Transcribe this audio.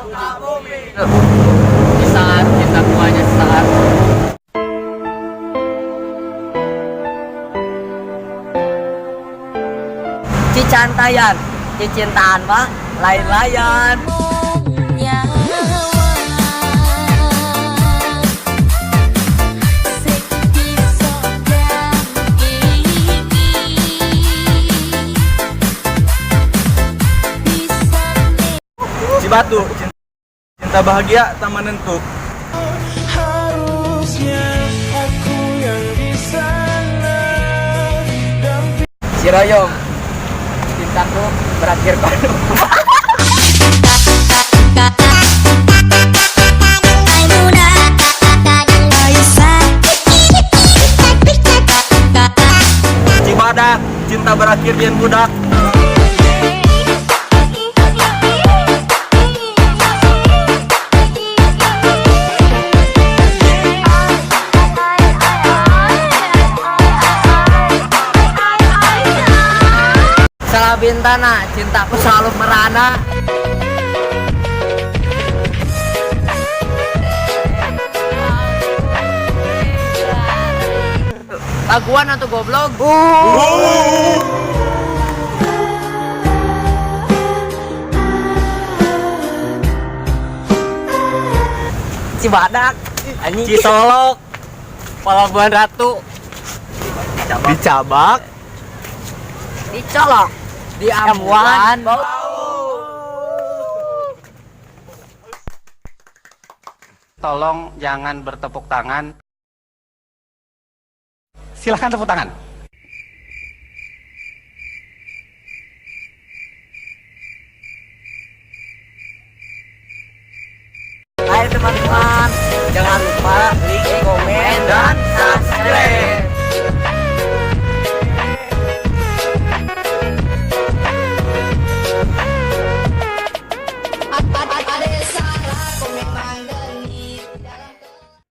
Sukabumi. Sesaat cintaku hanya sesaat. Cicantayan, cicintaan mah lain layan. Cibatu, cinta bahagia tak menentu. Ciroyom, cintaku berakhir pada Cibadak, cinta berakhir di budak. Salabintana, cintaku selalu merana. Taguan atau goblok? Cibadak, anjing. Cisolok, Palabuhan Ratu, dicabak, dicolok, di Amwan. Tolong jangan bertepuk tangan. Silahkan tepuk tangan. Hai teman-teman, jangan lupa like, komen, dan subscribe.